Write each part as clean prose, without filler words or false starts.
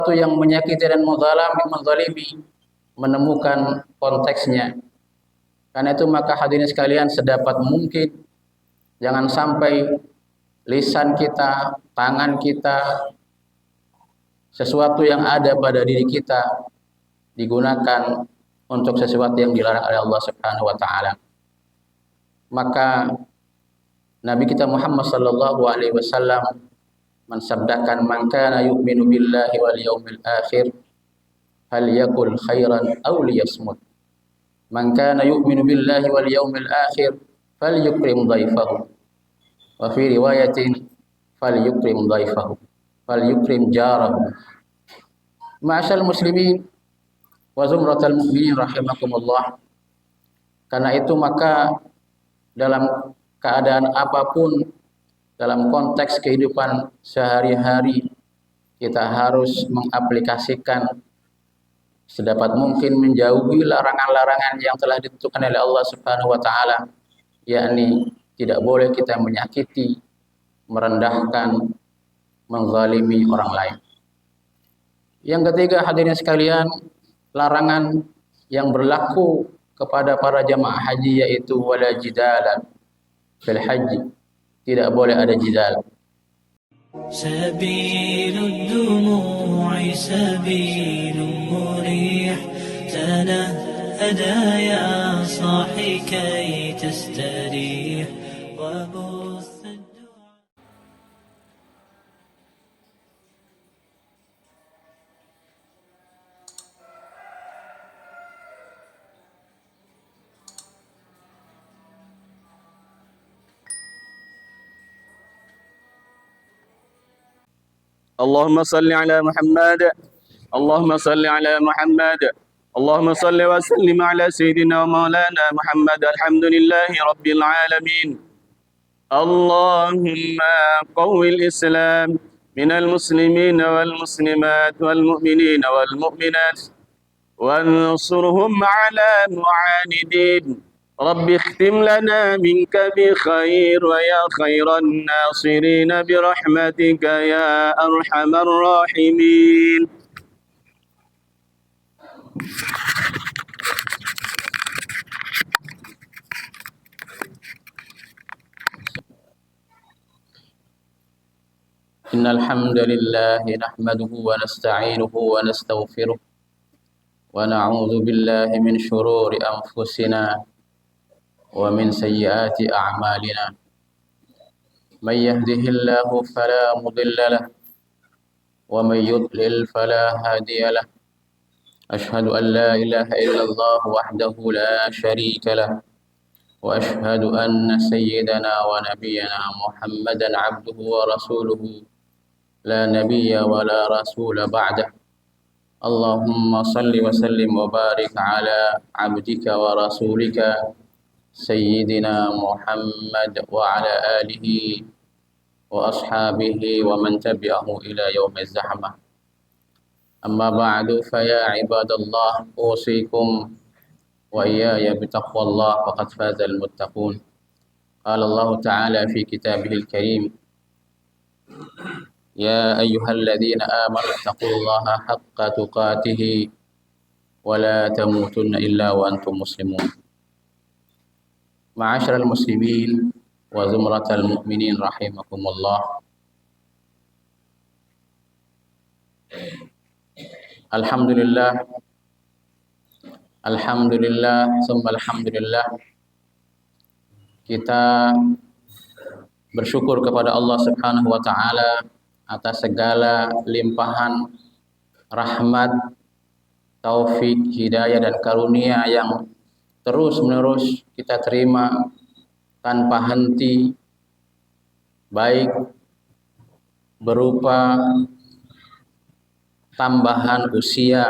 Sesuatu yang menyakiti dan menzalimi menemukan konteksnya. Karena itu maka hadirin sekalian, sedapat mungkin jangan sampai lisan kita, tangan kita, sesuatu yang ada pada diri kita digunakan untuk sesuatu yang dilarang oleh Allah Subhanahu wa taala. Maka Nabi kita Muhammad sallallahu alaihi wasallam mensabdakan, "Man kana yu'minu billahi wal yaumil akhir falyakul khairan aw liyasmut. Man kana yu'minu billahi wal yaumil akhir falyukrim dhaifahu." Wa fi riwayatin falyukrim dhaifahu, falyukrim jarahu. Ma'asyiral muslimin wa zumratal mu'minin rahimakumullah. Karena itu maka dalam keadaan apapun, dalam konteks kehidupan sehari-hari, kita harus mengaplikasikan sedapat mungkin menjauhi larangan-larangan yang telah ditentukan oleh Allah Subhanahu wa taala, yakni tidak boleh kita menyakiti, merendahkan, menzalimi orang lain. Yang ketiga, hadirin sekalian, larangan yang berlaku kepada para jamaah haji yaitu wala jidala fil haji. Tidak boleh ada jidal. Sabilud dumu'i sabilun murih, tanahada ya sahi kay tastarih wa buth ad-du'a. اللهم صل على محمد، اللهم صل على محمد، اللهم صل وسلم على سيدنا ومولانا محمد. الحمد لله رب العالمين. اللهم قوي الإسلام من المسلمين والمسلمات والمؤمنين والمؤمنات، وانصرهم على المعاندين. رب اختم لنا منك بخير ويا خير الناصرين برحمتك يا أرحم الراحمين. إن الحمد لله نحمده ونستعينه ونستغفره ونعوذ بالله من شرور أنفسنا ومن سيئات أعمالنا. من يهده الله فلا مضل له ومن يضلل فلا هادي له. أشهد أن لا إله إلا الله وحده لا شريك له، وأشهد أن سيدنا ونبينا محمدا عبده ورسوله لا نبي ولا رسول بعده. اللهم صل وسلم وبارك على عبدك ورسولك سيدنا محمد وعلى آله وأصحابه ومن تبعه إلى يوم الزحمة. أما بعد، فيا عباد الله، أوصيكم وإياي بتقوى الله، فقد فاز المتقون. قال الله تعالى في كتابه الكريم: يا أيها الذين آمنوا اتقوا الله حق تقاته ولا تموتن إلا وأنتم مسلمون. Ma'asyiral muslimin wa zumratal mu'minin rahimakumullah. Alhamdulillah, alhamdulillah, summa alhamdulillah. Kita bersyukur kepada Allah Subhanahu wa taala atas segala limpahan rahmat, taufik, hidayah dan karunia yang terus-menerus kita terima tanpa henti, baik berupa tambahan usia,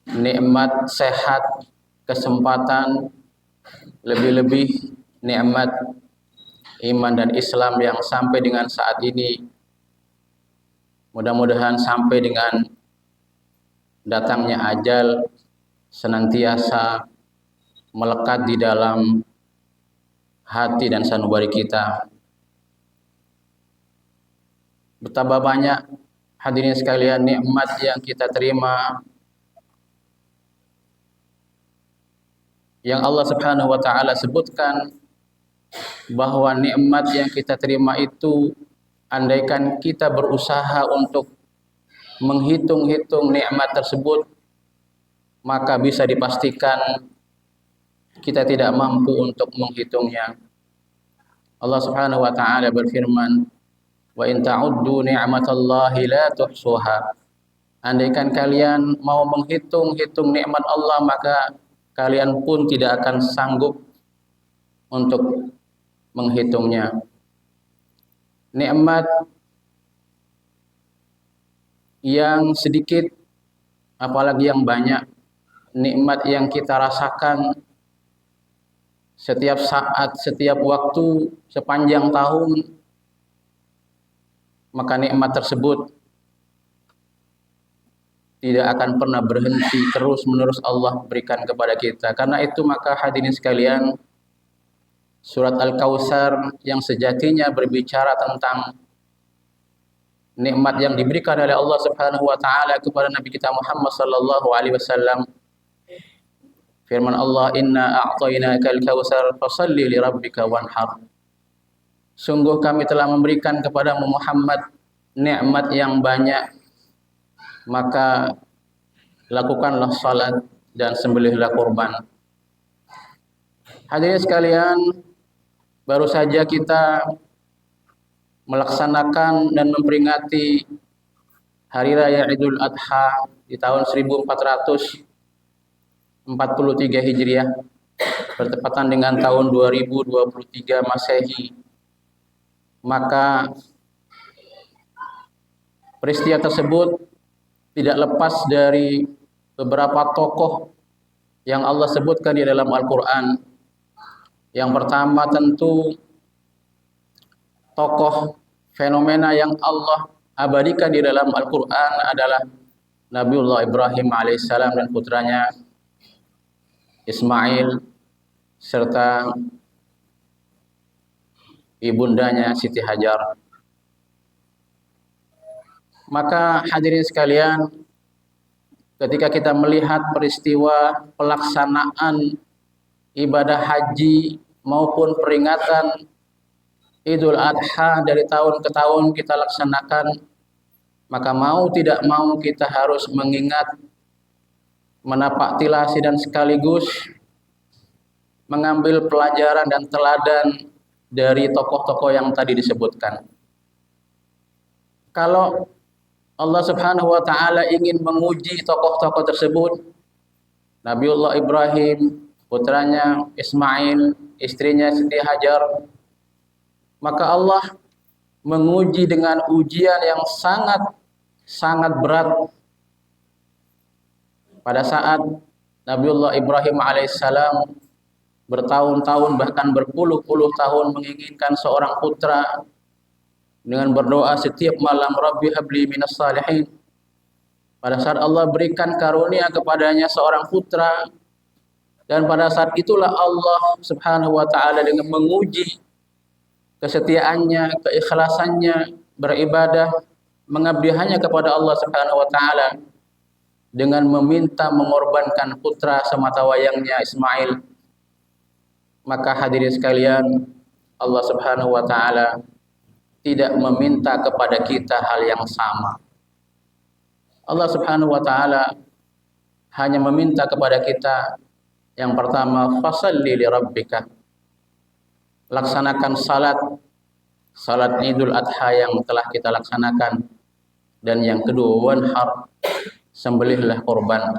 nikmat sehat, kesempatan, lebih-lebih nikmat iman dan Islam yang sampai dengan saat ini. Mudah-mudahan sampai dengan datangnya ajal senantiasa melekat di dalam hati dan sanubari kita. Betapa banyak Hadirin sekalian, nikmat yang kita terima, yang Allah Subhanahu wa taala sebutkan bahwa nikmat yang kita terima itu, andaikan kita berusaha untuk menghitung-hitung nikmat tersebut, maka bisa dipastikan kita tidak mampu untuk menghitungnya. Allah Subhanahu wa taala berfirman, "Wa in ta'uddu ni'matallahi la tuhsuha." Andaikan kalian mau menghitung-hitung nikmat Allah, maka kalian pun tidak akan sanggup untuk menghitungnya. Nikmat yang sedikit apalagi yang banyak, nikmat yang kita rasakan setiap saat, setiap waktu, sepanjang tahun, maka nikmat tersebut tidak akan pernah berhenti, terus-menerus Allah berikan kepada kita. Karena itu maka hadirin sekalian, surat Al-Kautsar yang sejatinya berbicara tentang nikmat yang diberikan oleh Allah Subhanahu wa taala kepada Nabi kita Muhammad sallallahu alaihi wasallam. Firman Allah, "Inna a'tainakal kautsar fasalli li rabbika wanhar." Sungguh kami telah memberikan kepada Muhammad nikmat yang banyak, maka lakukanlah salat dan sembelihlah kurban. Hadirin sekalian, baru saja kita melaksanakan dan memperingati Hari Raya Idul Adha di tahun 1443 Hijriah, bertepatan dengan tahun 2023 Masehi. Maka peristiwa tersebut tidak lepas dari beberapa tokoh yang Allah sebutkan di dalam Al-Quran. Yang pertama tentu tokoh fenomena yang Allah abadikan di dalam Al-Quran adalah Nabiullah Ibrahim alaihissalam dan putranya Ismail serta ibundanya Siti Hajar. Maka hadirin sekalian, ketika kita melihat peristiwa pelaksanaan ibadah haji maupun peringatan Idul Adha dari tahun ke tahun kita laksanakan, maka mau tidak mau kita harus mengingat, menapak tilasi dan sekaligus mengambil pelajaran dan teladan dari tokoh-tokoh yang tadi disebutkan. Kalau Allah Subhanahu wa taala ingin menguji tokoh-tokoh tersebut, Nabiullah Ibrahim, putranya Ismail, istrinya Siti Hajar, maka Allah menguji dengan ujian yang sangat berat pada saat Nabiullah Ibrahim alaihissalam bertahun-tahun bahkan berpuluh-puluh tahun menginginkan seorang putra dengan berdoa setiap malam, Rabbi habli minas salihin. Pada saat Allah berikan karunia kepadanya seorang putra, dan pada saat itulah Allah Subhanahu wa taala dengan menguji kesetiaannya, keikhlasannya beribadah, mengabdi hanya kepada Allah Subhanahu wa taala dengan meminta mengorbankan putra sematawayangnya Ismail. Maka hadirin sekalian, Allah Subhanahu wa taala tidak meminta kepada kita hal yang sama. Allah Subhanahu wa taala hanya meminta kepada kita yang pertama, fasalli li rabbika. Laksanakan salat Idul Adha yang telah kita laksanakan. Dan yang kedua, wanhar, sembelihlah korban.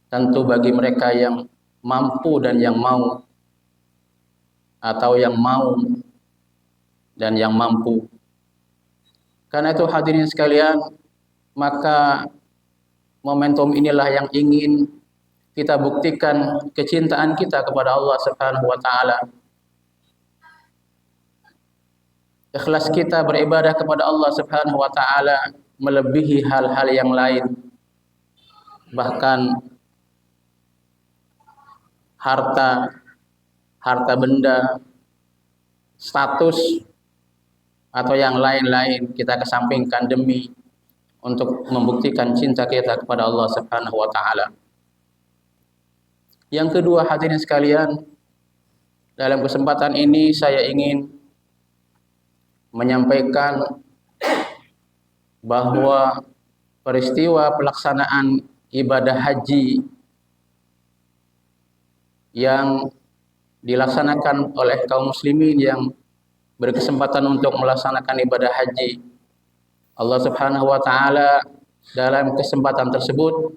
Tentu bagi mereka yang mampu dan yang mau, atau yang mau dan yang mampu. Karena itu hadirin sekalian, maka momentum inilah yang ingin kita buktikan kecintaan kita kepada Allah Subhanahu wa taala. Ikhlas kita beribadah kepada Allah Subhanahu wa taala melebihi hal-hal yang lain. Bahkan harta benda, status atau yang lain-lain kita kesampingkan demi untuk membuktikan cinta kita kepada Allah Subhanahu wa taala. Yang kedua, hadirin sekalian, dalam kesempatan ini saya ingin menyampaikan bahwa peristiwa pelaksanaan ibadah haji yang dilaksanakan oleh kaum muslimin yang berkesempatan untuk melaksanakan ibadah haji, Allah Subhanahu wa taala dalam kesempatan tersebut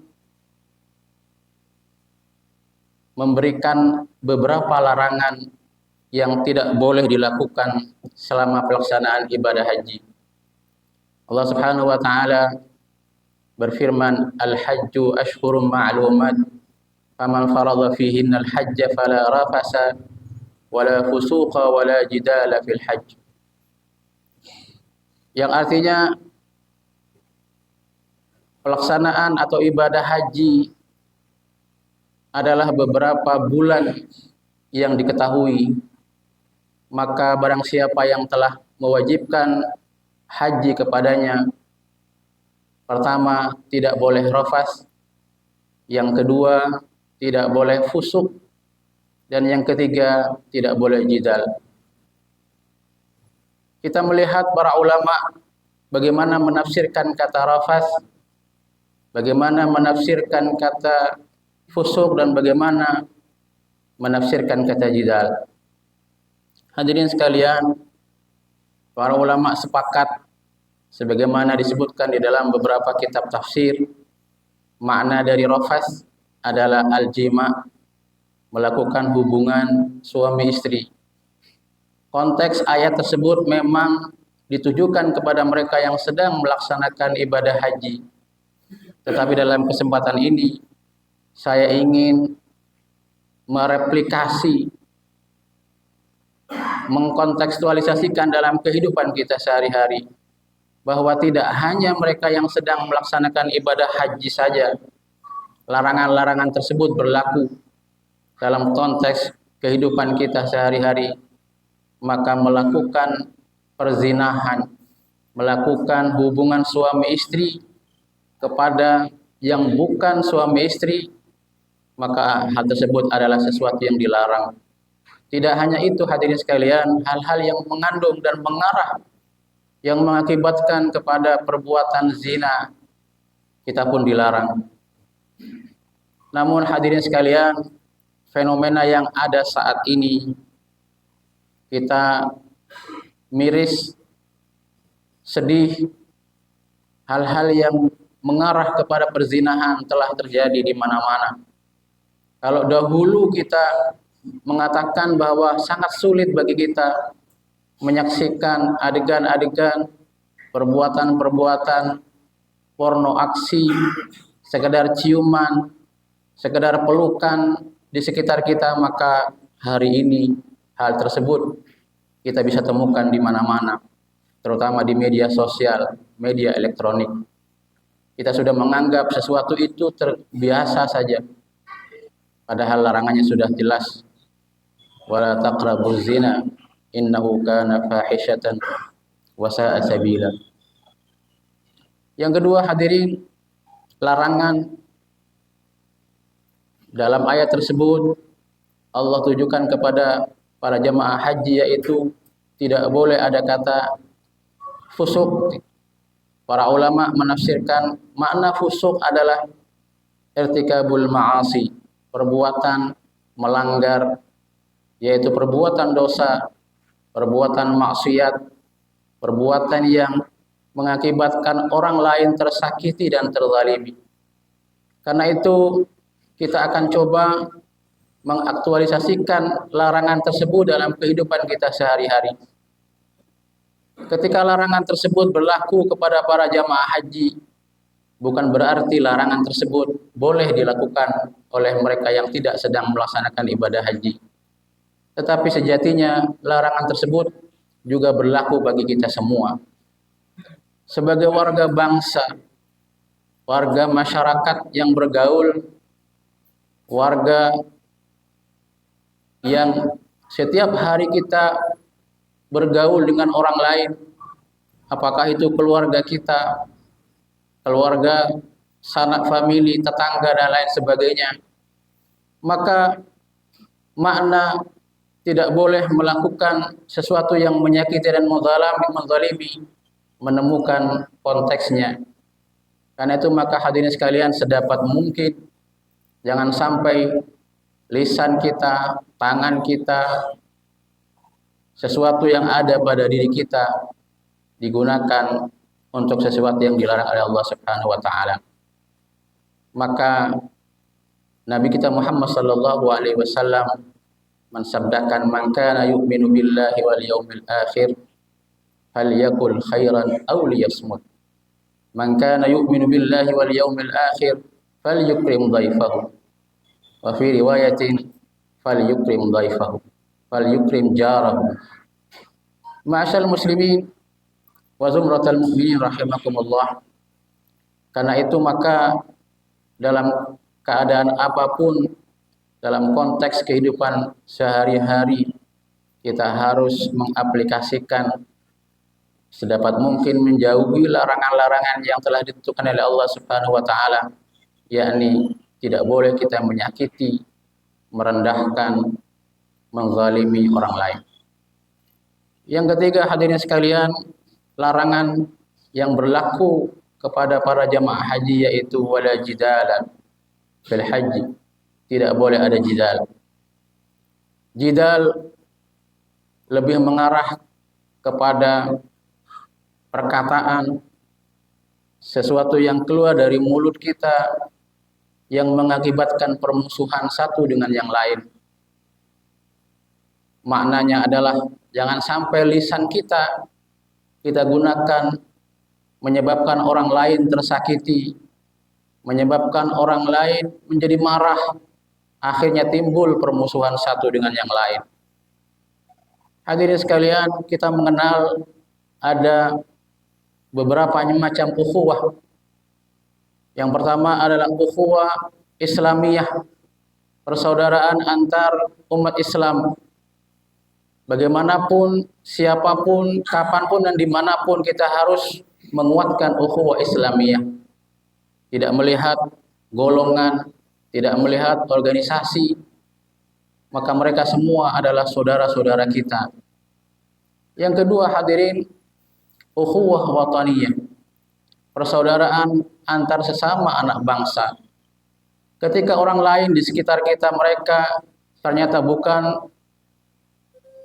memberikan beberapa larangan yang tidak boleh dilakukan selama pelaksanaan ibadah haji. Allah Subhanahu wa taala berfirman, "Al-hajju ashhurum ma'lumat, faman farada fihinna al-hajja fala rafasa wala fusuqa wala jidala fil hajj." Yang artinya pelaksanaan atau ibadah haji adalah beberapa bulan yang diketahui, maka barang siapa yang telah mewajibkan haji kepadanya, pertama tidak boleh rafas, yang kedua tidak boleh fusuk, dan yang ketiga tidak boleh jidal. Kita melihat para ulama bagaimana menafsirkan kata rafas, bagaimana menafsirkan kata fusuk, dan bagaimana menafsirkan kata jidal. Hadirin sekalian, para ulama sepakat sebagaimana disebutkan di dalam beberapa kitab tafsir, makna dari rafas adalah al-jima', melakukan hubungan suami istri. Konteks ayat tersebut memang ditujukan kepada mereka yang sedang melaksanakan ibadah haji. Tetapi dalam kesempatan ini saya ingin mereplikasi, mengkontekstualisasikan dalam kehidupan kita sehari-hari, bahwa tidak hanya mereka yang sedang melaksanakan ibadah haji saja larangan-larangan tersebut berlaku dalam konteks kehidupan kita sehari-hari, maka melakukan perzinahan, melakukan hubungan suami istri kepada yang bukan suami istri, maka hal tersebut adalah sesuatu yang dilarang. Tidak hanya itu hadirin sekalian, hal-hal yang mengandung dan mengarah yang mengakibatkan kepada perbuatan zina, kita pun dilarang. Namun hadirin sekalian, fenomena yang ada saat ini, kita miris, sedih, hal-hal yang mengarah kepada perzinahan telah terjadi di mana-mana. Kalau dahulu kita mengatakan bahwa sangat sulit bagi kita menyaksikan adegan-adegan perbuatan-perbuatan porno aksi, sekedar ciuman, sekedar pelukan di sekitar kita, maka hari ini hal tersebut kita bisa temukan di mana-mana, terutama di media sosial, media elektronik. Kita sudah menganggap sesuatu itu terbiasa saja, padahal larangannya sudah jelas. Wala taqrabuz zina innahu kana fahishatan wa sa'a sabila. Yang kedua hadirin, larangan dalam ayat tersebut Allah tujukan kepada para jamaah haji, yaitu tidak boleh ada kata fusuk. Para ulama menafsirkan makna fusuk adalah irtikabul ma'asi, perbuatan melanggar, yaitu perbuatan dosa, perbuatan maksiat, perbuatan yang mengakibatkan orang lain tersakiti dan terzalimi. Karena itu kita akan coba mengaktualisasikan larangan tersebut dalam kehidupan kita sehari-hari. Ketika larangan tersebut berlaku kepada para jamaah haji, bukan berarti larangan tersebut boleh dilakukan oleh mereka yang tidak sedang melaksanakan ibadah haji. Tetapi sejatinya larangan tersebut juga berlaku bagi kita semua. Sebagai warga bangsa, warga masyarakat yang bergaul, warga yang setiap hari kita bergaul dengan orang lain, apakah itu keluarga kita, keluarga, sanak famili, tetangga dan lain sebagainya. Maka makna tidak boleh melakukan sesuatu yang menyakiti dan menzalimi menemukan konteksnya. Karena itu maka hadirin sekalian, sedapat mungkin jangan sampai lisan kita, tangan kita, sesuatu yang ada pada diri kita digunakan untuk sesuatu yang dilarang oleh Allah Subhanahu wa taala. Maka Nabi kita Muhammad sallallahu alaihi wasallam mensabdakan, "Man kana yu'minu billahi wal yaumil akhir falyakul khairan aw liyasmut. Man kana yu'minu billahi wal yaumil akhir falyukrim dhaifahu." Wa fi riwayatin falyukrim dhaifahu, falyukrim jarahu. Ma'asyal muslimin wa zumratal mu'minin rahimakumullah. Karena itu maka dalam keadaan apapun, dalam konteks kehidupan sehari-hari, kita harus mengaplikasikan sedapat mungkin menjauhi larangan-larangan yang telah ditentukan oleh Allah Subhanahu wa taala, yakni tidak boleh kita menyakiti, merendahkan, menzalimi orang lain. Yang ketiga, hadirin sekalian, larangan yang berlaku kepada para jamaah haji yaitu wala jidala fil haji. Tidak boleh ada jidal. Jidal lebih mengarah kepada perkataan, sesuatu yang keluar dari mulut kita yang mengakibatkan permusuhan satu dengan yang lain. Maknanya adalah jangan sampai lisan kita gunakan menyebabkan orang lain tersakiti, menyebabkan orang lain menjadi marah, akhirnya timbul permusuhan satu dengan yang lain. Hadirin sekalian, kita mengenal ada beberapa macam ukhuwah. Yang pertama adalah ukhuwah Islamiyah, persaudaraan antar umat Islam. Bagaimanapun, siapapun, kapanpun dan dimanapun kita harus menguatkan ukhuwah Islamiyah. Tidak melihat golongan, tidak melihat organisasi, maka mereka semua adalah saudara-saudara kita. Yang kedua hadirin, ukhuwah wataniyah, persaudaraan antar sesama anak bangsa. Ketika orang lain di sekitar kita mereka ternyata bukan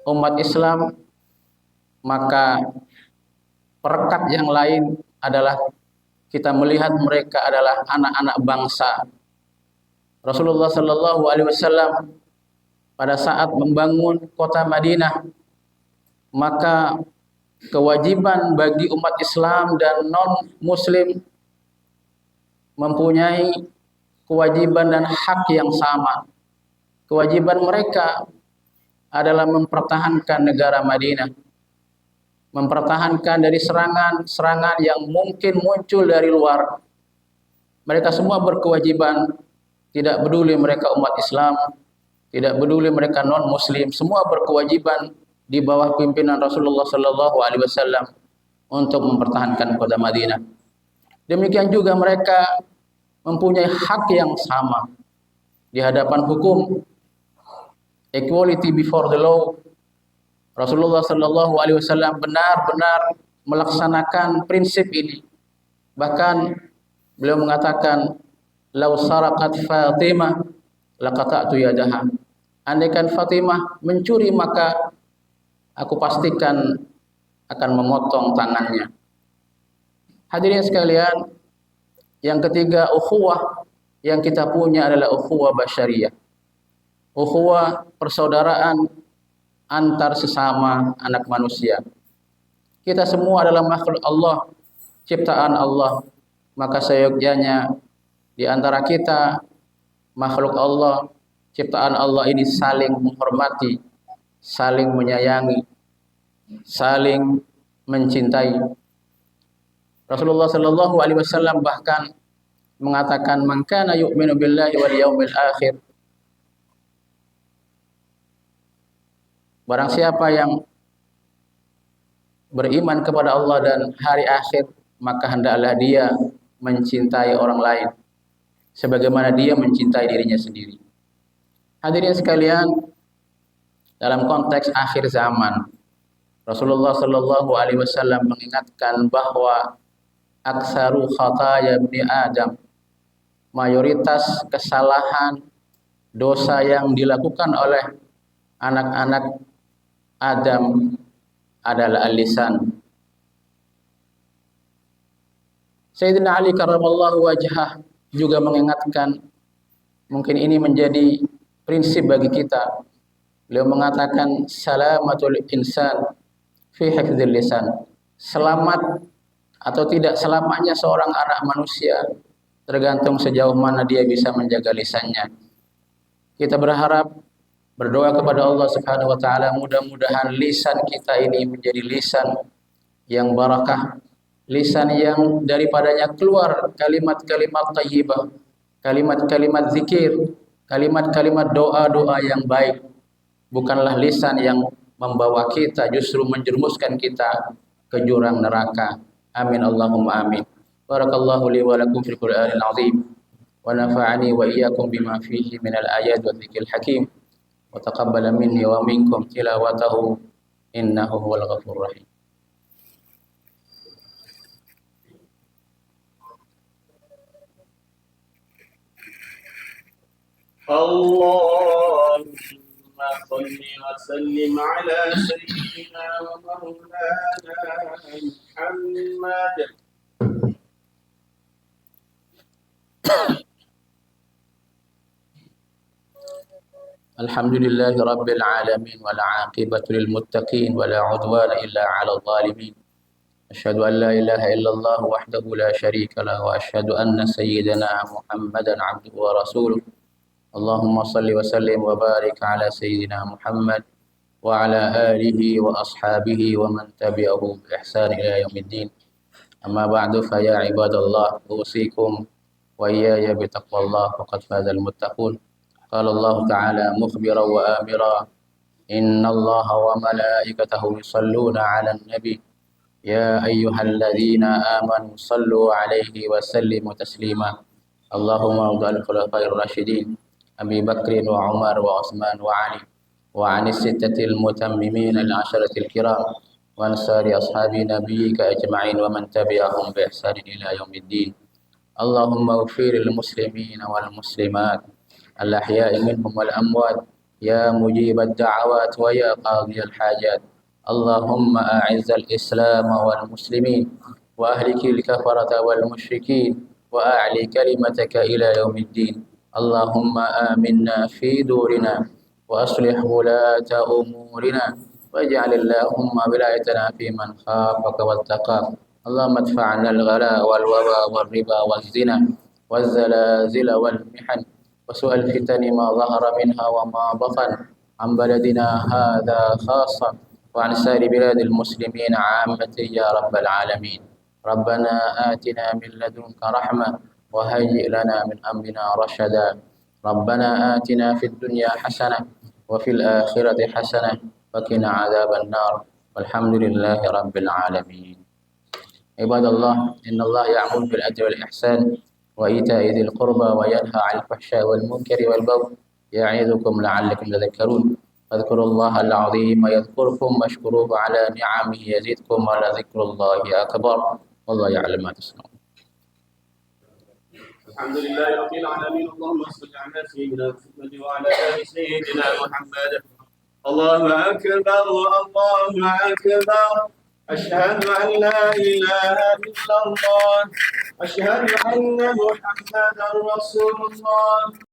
umat Islam, maka perekat yang lain adalah kita melihat mereka adalah anak-anak bangsa. Rasulullah Shallallahu Alaihi Wasallam pada saat membangun kota Madinah, maka kewajiban bagi umat Islam dan non-Muslim mempunyai kewajiban dan hak yang sama. Kewajiban mereka adalah mempertahankan negara Madinah, mempertahankan dari serangan-serangan yang mungkin muncul dari luar. Mereka semua berkewajiban, tidak peduli mereka umat Islam, tidak peduli mereka non-Muslim, semua berkewajiban di bawah pimpinan Rasulullah Sallallahu Alaihi Wasallam untuk mempertahankan kota Madinah. Demikian juga mereka mempunyai hak yang sama di hadapan hukum, equality before the law. Rasulullah Sallallahu Alaihi Wasallam benar-benar melaksanakan prinsip ini. Bahkan beliau mengatakan, "Lau saraqat Fatimah laqata'tu yadaha." Andaikan Fatimah mencuri, maka aku pastikan akan memotong tangannya. Hadirin sekalian, yang ketiga ukhuwah yang kita punya adalah ukhuwah basyariyah. Ukhuwah persaudaraan antar sesama anak manusia. Kita semua adalah makhluk Allah, ciptaan Allah. Maka seyogyanya di antara kita makhluk Allah, ciptaan Allah ini saling menghormati, saling menyayangi, saling mencintai. Rasulullah Shallallahu Alaihi Wasallam bahkan mengatakan, "Man kana yu'minu billahi wal yaumil akhir." Barang siapa yang beriman kepada Allah dan hari akhir, maka hendaklah dia mencintai orang lain sebagaimana dia mencintai dirinya sendiri. Hadirin sekalian, dalam konteks akhir zaman, Rasulullah Shallallahu Alaihi Wasallam mengingatkan bahwa aksaru khataya ibni Adam, mayoritas kesalahan dosa yang dilakukan oleh anak-anak Adam adalah al-lisan. Sayyidina Ali karramallahu wajhah juga mengingatkan, mungkin ini menjadi prinsip bagi kita. Beliau mengatakan salamatul insan fi hifdzil lisan. Selamat atau tidak selamatnya seorang anak manusia tergantung sejauh mana dia bisa menjaga lisannya. Kita berharap, berdoa kepada Allah Subhanahu wa taala, mudah-mudahan lisan kita ini menjadi lisan yang barakah, lisan yang daripadanya keluar kalimat-kalimat thayyibah, kalimat-kalimat zikir, kalimat-kalimat doa-doa yang baik, bukanlah lisan yang membawa kita justru menjerumuskan kita ke jurang neraka. Amin Allahumma amin. Barakallahu li wa lakum fil Qur'anil azim wa nafa'ani wa iyyakum bima fihi minal ayat wa dzikril hakim wa taqabbala minni wa minkum tilawatahu innahu huwal ghafurur rahim. اللهم صل وسلم على سيدنا ومولانا محمد. Alhamdulillahi rabbil alamin wal 'aqibatu lil muttaqin wala 'udwana illa 'alal zalimin. Asyhadu an la ilaha illallah wahdahu la syarika lah wa asyhadu anna sayyidana Muhammadan 'abduhu wa rasuluh. Allahumma salli wa sallim wa barik ala sayyidina Muhammad wa ala alihi wa ashabihi wa man tabi'ahu bi ihsan ila yaumiddin. Amma ba'du, fa ya ibadallah, usikum wa iyaya bi taqwallah faqad fazal muttaqun. Qala Allah ta'ala mukhbiran wa amira, inna Allah wa malaikatahu yusalluna 'alan nabi ya ayyuhalladzina amanu sallu 'alaihi wa sallimu taslima. Allahumma ardhal khulafa'ir rasyidin Abi Bakrin wa Umar wa Utsman wa Ali wa anis sittatil mutammimin al-asharatil kiram wa ansari ashabi nabiyyika ajma'in wa man tabi'ahum bi ihsanin ila yaumiddin. Allahumma ighfir lil muslimin wal muslimat al-ahya'i minhum wal amwat ya mujibad da'awat wa ya qadhiyal hajat. Allahumma a'izzal islam wal muslimin wa ahlikil kafarata wal musyrikin wa a'li kalimataka ila yaumiddin. Allahumma aminna fi durina wa aslih wulata umurina waj'al Allahumma wilayatana fi man khafaka wattaqak. Allahumma adfa'na al-ghala wal waba wal riba wal zina wal zalazil wal mihan wa su'al fitani ma dhahara minha wa ma batan an baladina hadha khassa wa an sa'iri biladil muslimin 'ammati ya rabbal alamin. Rabbana atina min ladunka rahmah وهيئ لنا من أمرنا رشدا. ربنا آتنا في الدنيا حسنة وفي الآخرة حسنة وقنا عذاب النار والحمد لله رب العالمين. عباد الله، إن الله يأمر بالعدل والإحسان وإيتاء ذي القربى وينهى عن الفحشاء والمنكر والبغي يعظكم لعلكم تذكرون. فاذكروا الله العظيم يذكركم واشكروه على نعمه يزدكم ولذكر الله أكبر والله يعلم ما تصنعون. الحمد لله رب العالمين. اللهم صل على سيدنا محمد وعلى ال سيدنا محمد. الله اكبر الله اكبر. اشهد ان لا اله الا الله. اشهد ان محمدا رسول الله.